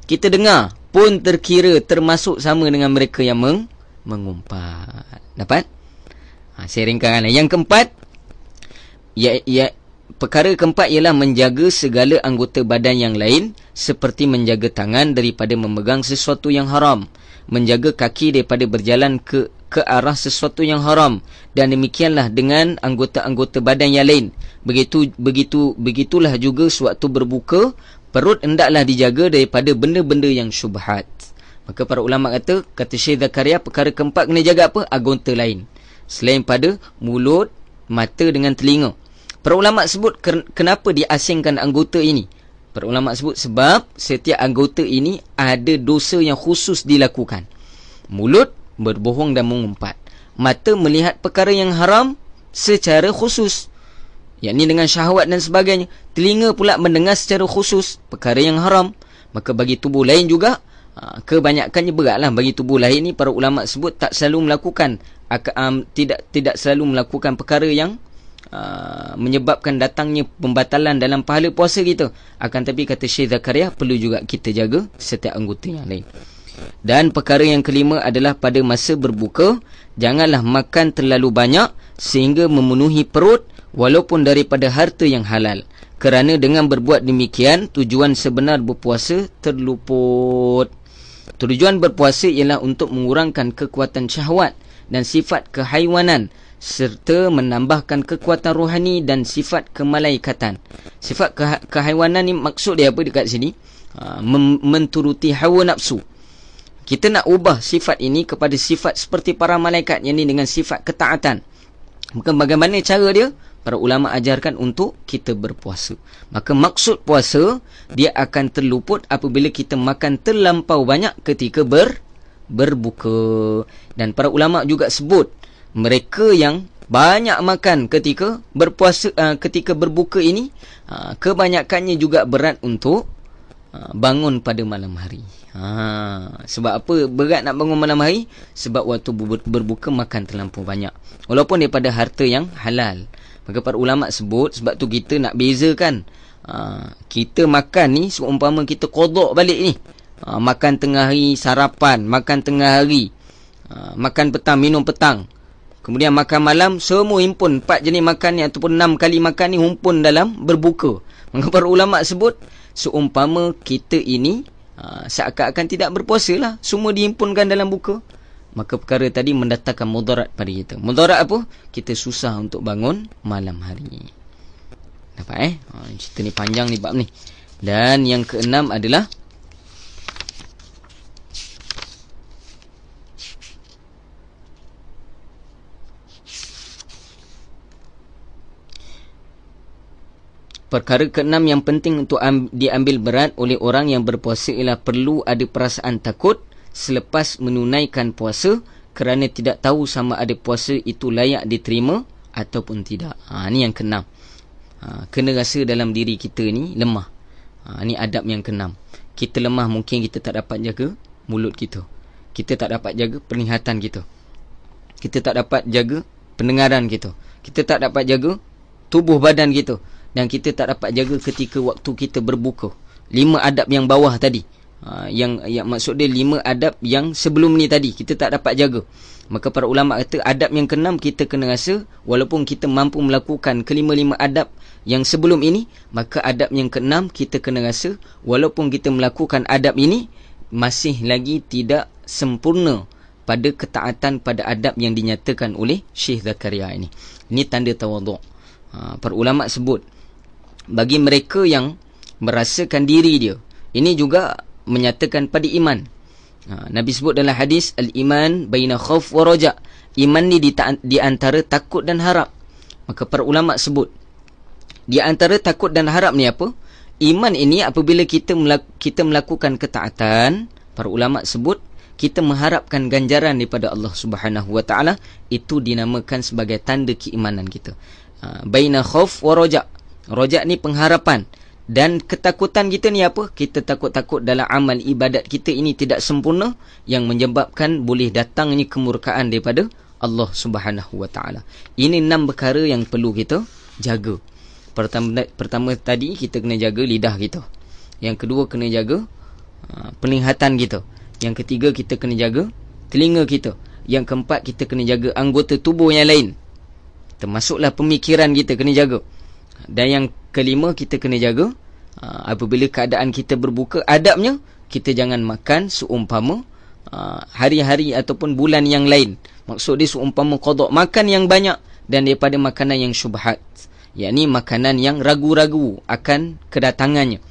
kita dengar, pun terkira termasuk sama dengan mereka yang mengumpat. Dapat? Saya ringkaskan. Yang keempat, perkara keempat ialah menjaga segala anggota badan yang lain, seperti menjaga tangan daripada memegang sesuatu yang haram, menjaga kaki daripada berjalan ke arah sesuatu yang haram, dan demikianlah dengan anggota-anggota badan yang lain. Begitulah juga sewaktu berbuka, perut hendaklah dijaga daripada benda-benda yang syubhat. Maka para ulama kata Syekh Zakaria, perkara keempat kena jaga apa? Anggota lain selain pada mulut, mata dengan telinga. Para ulama sebut kenapa diasingkan anggota ini. Para ulama sebut sebab setiap anggota ini ada dosa yang khusus dilakukan. Mulut berbohong dan mengumpat. Mata melihat perkara yang haram secara khusus, yakni dengan syahwat dan sebagainya. Telinga pula mendengar secara khusus perkara yang haram. Maka bagi tubuh lain juga, kebanyakannya beratlah bagi tubuh lain ni, para ulama sebut tak selalu melakukan tidak selalu melakukan perkara yang menyebabkan datangnya pembatalan dalam pahala puasa kita. Akan tapi kata Syekh Zakaria, perlu juga kita jaga setiap anggota yang lain. Dan perkara yang kelima adalah pada masa berbuka, janganlah makan terlalu banyak sehingga memenuhi perut, walaupun daripada harta yang halal. Kerana dengan berbuat demikian, tujuan sebenar berpuasa terluput. Tujuan berpuasa ialah untuk mengurangkan kekuatan syahwat dan sifat kehaiwanan, serta menambahkan kekuatan rohani dan sifat kemalaikatan. Sifat kehaiwanan ni maksud dia apa dekat sini? Menturuti hawa nafsu. Kita nak ubah sifat ini kepada sifat seperti para malaikat, yang ini dengan sifat ketaatan. Maka bagaimana cara dia? Para ulama ajarkan untuk kita berpuasa. Maka maksud puasa, dia akan terluput apabila kita makan terlampau banyak ketika berbuka. Dan para ulama juga sebut, mereka yang banyak makan ketika berpuasa, ketika berbuka ini, kebanyakannya juga berat untuk bangun pada malam hari. Sebab apa berat nak bangun malam hari? Sebab waktu berbuka makan terlampau banyak, walaupun daripada harta yang halal. Maka para ulama sebut, sebab tu kita nak bezakan. Kita makan ni seumpama kita qada balik ni. Makan tengah hari sarapan, makan tengah hari, makan petang minum petang, kemudian makan malam, semua himpun 4 jenis makan ni ataupun 6 kali makan ni himpun dalam berbuka. Maka para ulama sebut seumpama kita ini seakan-akan tidak berpuasa lah, semua dihimpunkan dalam buka. Maka perkara tadi mendatangkan mudarat pada kita. Mudarat apa? Kita susah untuk bangun malam hari. Dapat cerita ni panjang ni bab ni. Dan yang keenam adalah Perkara keenam yang penting untuk diambil berat oleh orang yang berpuasa ialah perlu ada perasaan takut selepas menunaikan puasa kerana tidak tahu sama ada puasa itu layak diterima ataupun tidak. Ni yang keenam. Kena rasa dalam diri kita ni lemah. Ni adab yang keenam. Kita lemah, mungkin kita tak dapat jaga mulut kita. Kita tak dapat jaga penglihatan kita. Kita tak dapat jaga pendengaran kita. Kita tak dapat jaga tubuh badan kita. Dan kita tak dapat jaga ketika waktu kita berbuka. 5 adab yang bawah tadi. Yang maksud dia 5 adab yang sebelum ni tadi kita tak dapat jaga. Maka para ulama kata adab yang keenam kita kena rasa walaupun kita mampu melakukan kelima-lima adab yang sebelum ini, maka adab yang keenam kita kena rasa walaupun kita melakukan adab ini masih lagi tidak sempurna pada ketaatan pada adab yang dinyatakan oleh Syekh Zakaria ini. Ini tanda tawaduk. Para ulama sebut bagi mereka yang merasakan diri dia, ini juga menyatakan pada iman. Nabi sebut dalam hadis, al-iman baina khauf wa raja. Iman ni di antara takut dan harap. Maka para ulama sebut di antara takut dan harap ni apa? Iman ini apabila kita melakukan ketaatan, para ulama sebut kita mengharapkan ganjaran daripada Allah Subhanahu wa taala, itu dinamakan sebagai tanda keimanan kita. Baina khauf wa raja. Raja ni pengharapan. Dan ketakutan kita ni apa? Kita takut-takut dalam amal ibadat kita ini tidak sempurna, yang menyebabkan boleh datangnya kemurkaan daripada Allah Subhanahu wa taala. Ini 6 perkara yang perlu kita jaga. Pertama tadi kita kena jaga lidah kita. Yang kedua kena jaga penglihatan kita. Yang ketiga kita kena jaga telinga kita. Yang keempat kita kena jaga anggota tubuh yang lain. Termasuklah pemikiran kita kena jaga. Dan yang kelima kita kena jaga apabila keadaan kita berbuka, adabnya kita jangan makan seumpama hari-hari ataupun bulan yang lain. Maksud dia seumpama qada, makan yang banyak dan daripada makanan yang syubhat, yakni makanan yang ragu-ragu akan kedatangannya,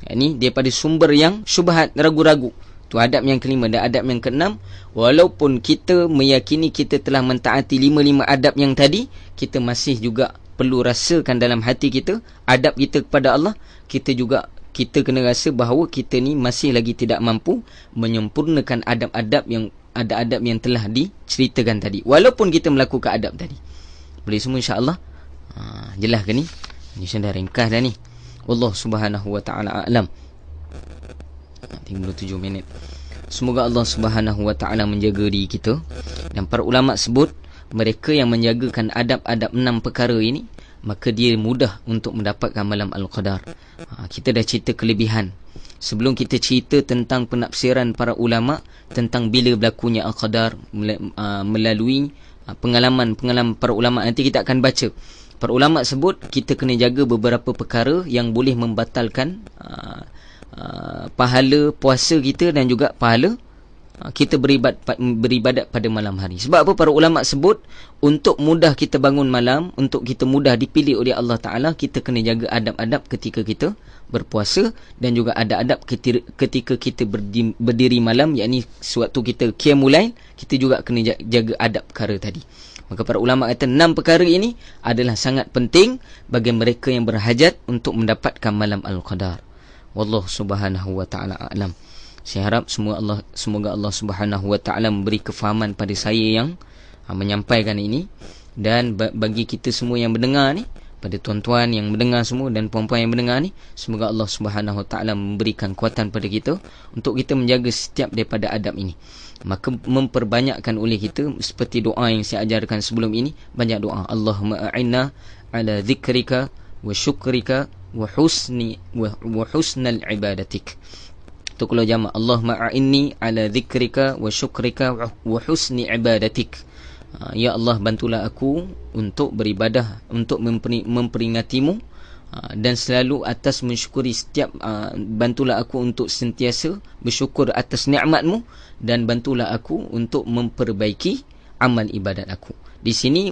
yakni daripada sumber yang syubhat, ragu-ragu. Tu adab yang kelima. Dan adab yang keenam, walaupun kita meyakini kita telah mentaati 5 adab yang tadi, kita masih juga perlu rasakan dalam hati kita adab kita kepada Allah. Kita kena rasa bahawa kita ni masih lagi tidak mampu menyempurnakan adab-adab yang telah diceritakan tadi, walaupun kita melakukan adab tadi. Boleh semua insya-Allah. Jelas ke ni? Ini sudah ringkas dah ni. Allah Subhanahu wa taala a'lam. 37 minit. Semoga Allah Subhanahu wa taala menjaga diri kita. Dan para ulama sebut mereka yang menjagakan adab-adab 6 perkara ini, maka dia mudah untuk mendapatkan malam Al-Qadar. Kita dah cerita kelebihan. Sebelum kita cerita tentang penafsiran para ulama tentang bila berlakunya Al-Qadar melalui pengalaman para ulama, nanti kita akan baca. Para ulama sebut kita kena jaga beberapa perkara yang boleh membatalkan pahala puasa kita dan juga pahala kita beribadat pada malam hari. Sebab apa para ulama sebut untuk mudah kita bangun malam, untuk kita mudah dipilih oleh Allah Ta'ala, kita kena jaga adab-adab ketika kita berpuasa dan juga adab-adab ketika kita berdiri malam, yakni sewaktu kita qiyamul lail, kita juga kena jaga adab perkara tadi. Maka para ulama kata 6 perkara ini adalah sangat penting bagi mereka yang berhajat untuk mendapatkan malam Al-Qadar. Wallahu Subhanahu wa taala a'lam. Saya harap semoga Allah Subhanahu wa taala memberi kefahaman pada saya yang menyampaikan ini, dan bagi kita semua yang mendengar ni, pada tuan-tuan yang mendengar semua dan puan-puan yang mendengar ni, semoga Allah Subhanahu wa taala memberikan kuatan pada kita untuk kita menjaga setiap daripada adab ini. Maka memperbanyakkan oleh kita seperti doa yang saya ajarkan sebelum ini, banyak doa. Allahumma a'inna ala zikrika wa syukrika wa husnal ibadatik. Tu kalau jamak, Allahumma a'inni ala zikrika wa syukrika wa husni ibadatik. Ya Allah, bantulah aku untuk beribadah, untuk memperingatimu, dan selalu atas mensyukuri setiap bantulah aku untuk sentiasa bersyukur atas nikmatmu, dan bantulah aku untuk memperbaiki amal ibadat aku. Di sini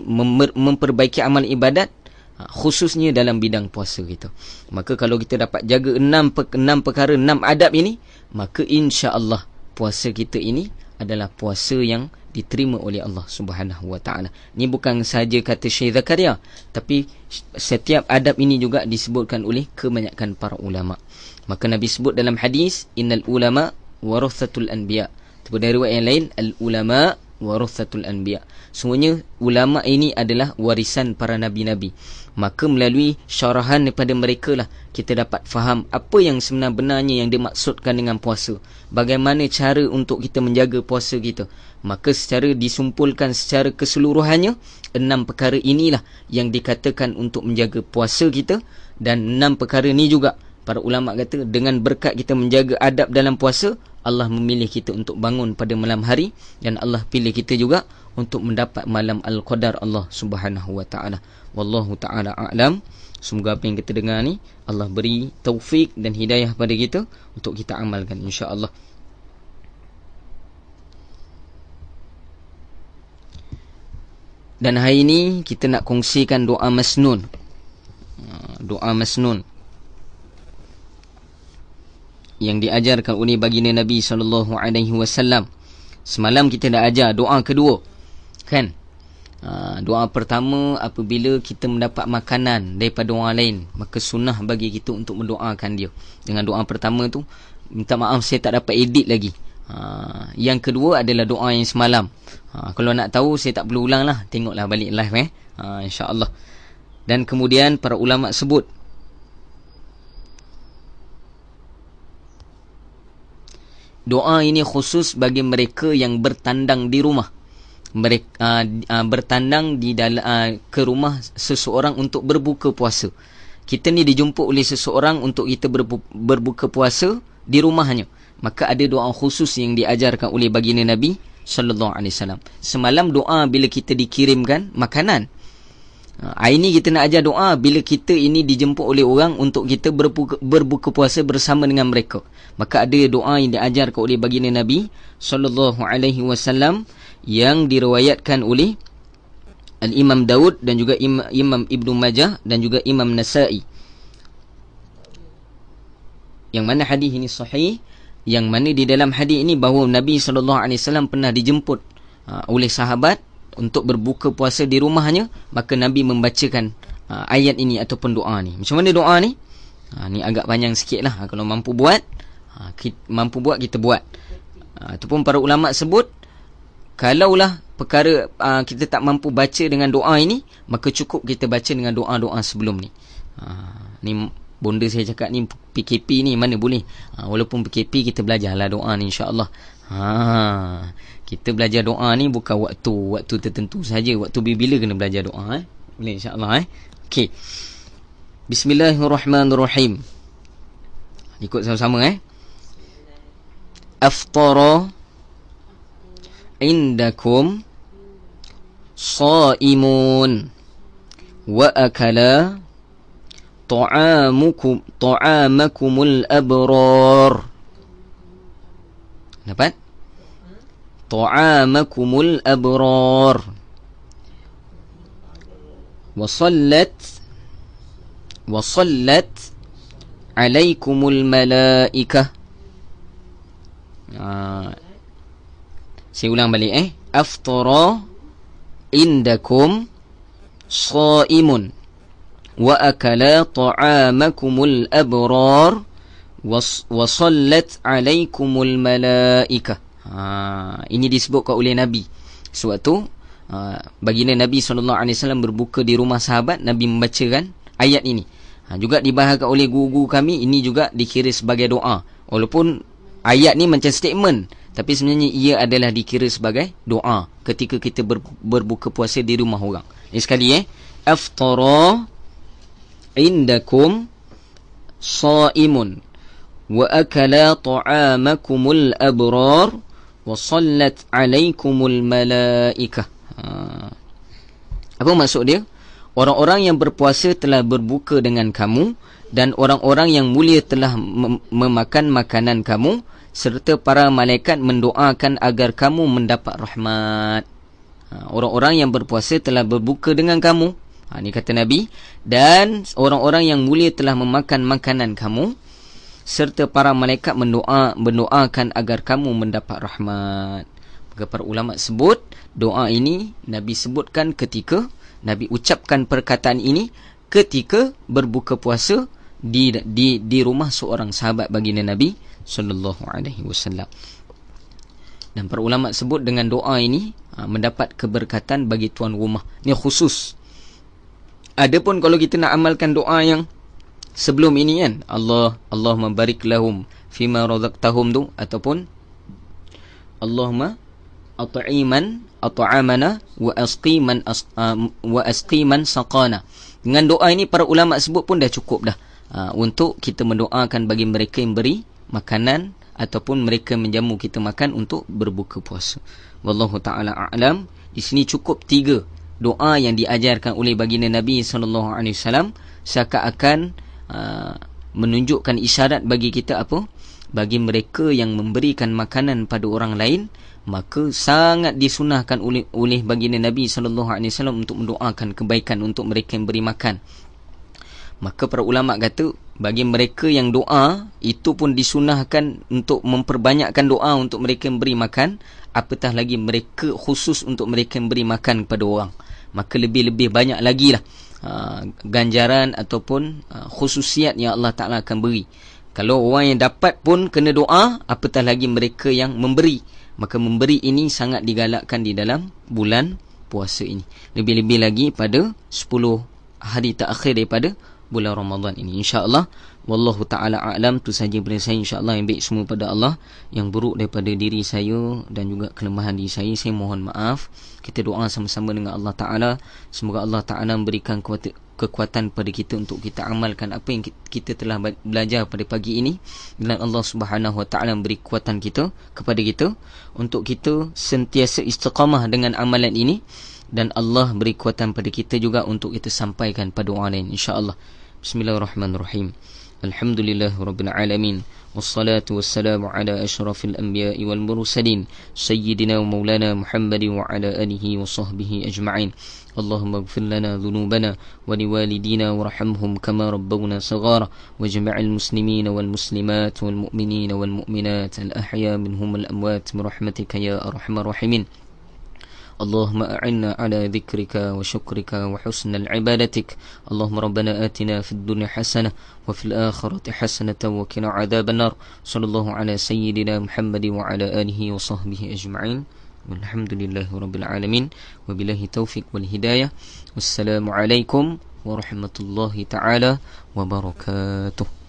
memperbaiki amal ibadat khususnya dalam bidang puasa kita. Maka kalau kita dapat jaga 6 perkara, 6 adab ini, maka insya-Allah puasa kita ini adalah puasa yang diterima oleh Allah Subhanahu wa taala. Ini bukan saja kata Syekh Zakaria, tapi setiap adab ini juga disebutkan oleh kebanyakan para ulama. Maka Nabi sebut dalam hadis, innal ulama warathatul anbiya. Ataupun dari riwayat yang lain, al ulama warathatul anbiya. Semuanya ulama ini adalah warisan para nabi-nabi. Maka melalui syarahan daripada mereka lah kita dapat faham apa yang sebenarnya yang dimaksudkan dengan puasa. Bagaimana cara untuk kita menjaga puasa kita. Maka secara disumpulkan secara keseluruhannya, 6 perkara inilah yang dikatakan untuk menjaga puasa kita. Dan 6 perkara ni juga para ulama kata dengan berkat kita menjaga adab dalam puasa, Allah memilih kita untuk bangun pada malam hari, dan Allah pilih kita juga untuk mendapat malam Al-Qadar Allah Subhanahu wa taala. Wallahu taala a'lam. Semoga apa yang kita dengar ni Allah beri taufik dan hidayah pada kita untuk kita amalkan insya-Allah. Dan hari ini kita nak kongsikan doa masnun. Doa masnun yang diajarkan oleh baginda Nabi SAW. Semalam kita dah ajar doa kedua, kan? Doa pertama, apabila kita mendapat makanan daripada orang lain, maka sunnah bagi kita untuk mendoakan dia. Dengan doa pertama tu, minta maaf saya tak dapat edit lagi. Yang kedua adalah doa yang semalam. Kalau nak tahu, saya tak perlu ulang lah, tengoklah balik live insya-Allah. Dan kemudian para ulama sebut doa ini khusus bagi mereka yang bertandang di rumah. Mereka bertandang di dalam ke rumah seseorang untuk berbuka puasa. Kita ni dijemput oleh seseorang untuk kita berbuka puasa di rumahnya. Maka ada doa khusus yang diajarkan oleh baginda Nabi sallallahu alaihi wasallam. Semalam doa bila kita dikirimkan makanan. Hari ni kita nak ajar doa bila kita ini dijemput oleh orang untuk kita berbuka puasa bersama dengan mereka. Maka ada doa yang diajarkan oleh baginda Nabi sallallahu alaihi wasallam yang diriwayatkan oleh Al-Imam Daud dan juga Imam Ibnu Majah dan juga Imam Nasa'i. Yang mana hadis ini sahih, yang mana di dalam hadis ini bahawa Nabi SAW pernah dijemput oleh sahabat untuk berbuka puasa di rumahnya. Maka Nabi membacakan ayat ini ataupun doa ni. Macam mana doa ni? Ni agak panjang sikit lah. Kalau mampu buat, kita buat. Ataupun para ulama sebut, kalaulah perkara kita tak mampu baca dengan doa ini, maka cukup kita baca dengan doa-doa sebelum ni. Ni bonda saya cakap ni PKP ni mana boleh. Walaupun PKP kita belajarlah doa ni insya-Allah. Kita belajar doa ni bukan waktu tertentu saja. Waktu bila kena belajar doa boleh insya-Allah Okey. Bismillahirrahmanirrahim. Ikut sama-sama Aftara indakum shaimun wa akala ta'amakumul abrar. Dapat? Ta'amakumul abrar. Wa sallat alaikumul malaikah. Saya ulang balik Aftara indakum shaimun wa akala ta'amakumul abrar wa sallat alaikumul malaikah. Ini disebutkan oleh Nabi. Sewaktu baginda Nabi SAW berbuka di rumah sahabat, Nabi membacakan ayat ini. Juga dibahagikan oleh guru-guru kami, ini juga dikira sebagai doa. Walaupun ayat ni macam statement, tapi sebenarnya ia adalah dikira sebagai doa ketika kita berbuka puasa di rumah orang. Ini sekali Aftara indakum shaimun wa akala ta'amakumul abrar wa sallat alaikumul malaikah. Apa maksud dia? Orang-orang yang berpuasa telah berbuka dengan kamu, dan orang-orang yang mulia telah memakan makanan kamu, serta para malaikat mendoakan agar kamu mendapat rahmat. Orang-orang yang berpuasa telah berbuka dengan kamu, ini kata Nabi, dan orang-orang yang mulia telah memakan makanan kamu, serta para malaikat mendoakan agar kamu mendapat rahmat. Maka para ulama sebut doa ini Nabi sebutkan ketika Nabi ucapkan perkataan ini ketika berbuka puasa di rumah seorang sahabat baginda Nabi sallallahu alaihi wasallam. Dan para ulama sebut dengan doa ini mendapat keberkatan bagi tuan rumah. Ini khusus. Adapun kalau kita nak amalkan doa yang sebelum ini kan, Allahumma barik lahum fima razaqtahum tu, ataupun Allahumma at'amana wa asqi man saqana. Dengan doa ini para ulama sebut pun dah cukup dah untuk kita mendoakan bagi mereka yang beri makanan ataupun mereka menjamu kita makan untuk berbuka puasa. Wallahu taala a'lam. Di sini cukup 3 doa yang diajarkan oleh baginda Nabi sallallahu alaihi wasallam, seakan-akan menunjukkan isyarat bagi kita apa? Bagi mereka yang memberikan makanan pada orang lain, maka sangat disunahkan oleh baginda Nabi sallallahu alaihi wasallam untuk mendoakan kebaikan untuk mereka yang beri makan. Maka para ulama kata bagi mereka yang doa itu pun disunahkan untuk memperbanyakkan doa untuk mereka yang beri makan, apatah lagi mereka khusus untuk mereka yang beri makan kepada orang, maka lebih-lebih banyak lagi lah ganjaran ataupun khususiat yang Allah Ta'ala akan beri. Kalau orang yang dapat pun kena doa, apatah lagi mereka yang memberi. Maka memberi ini sangat digalakkan di dalam bulan puasa ini, lebih-lebih lagi pada 10 hari terakhir daripada bulan Ramadan ini, insya-Allah. Wallahu taala a'lam. Tu saja daripada saya, insya-Allah. Yang baik semua pada Allah, yang buruk daripada diri saya dan juga kelemahan diri saya mohon maaf. Kita doa sama-sama dengan Allah Taala, semoga Allah Taala memberikan kekuatan pada kita untuk kita amalkan apa yang kita telah belajar pada pagi ini, dan Allah Subhanahu Wa Taala memberi kekuatan kepada kita untuk kita sentiasa istiqamah dengan amalan ini, dan Allah beri kekuatan pada kita juga untuk kita sampaikan pada orang lain, insya-Allah. Bismillahirrahmanirrahim. Alhamdulillahirabbil alamin. Wassalatu wassalamu ala asyrafil anbiya'i wal mursalin sayyidina wa maulana Muhammadin wa ala alihi wa sahbihi ajma'in. Allahumma ighfir lana dhunubana wa liwalidina warhamhum kama rabbawna saghara wa jami'al muslimina wal muslimat wal mu'minina wal mu'minat al ahya minhum al amwat bi rahmatika ya arhamar rahimin. اللهم أعنا على ذكرك وشكرك وحسن عبادتك. اللهم ربنا آتنا في الدنيا حسنة وفي الآخرة حسنة وقنا عذاب النار. صلى الله على سيدنا محمد وعلى آله وصحبه أجمعين والحمد لله رب العالمين وبالله التوفيق والهداية. والسلام عليكم ورحمة الله تعالى وبركاته.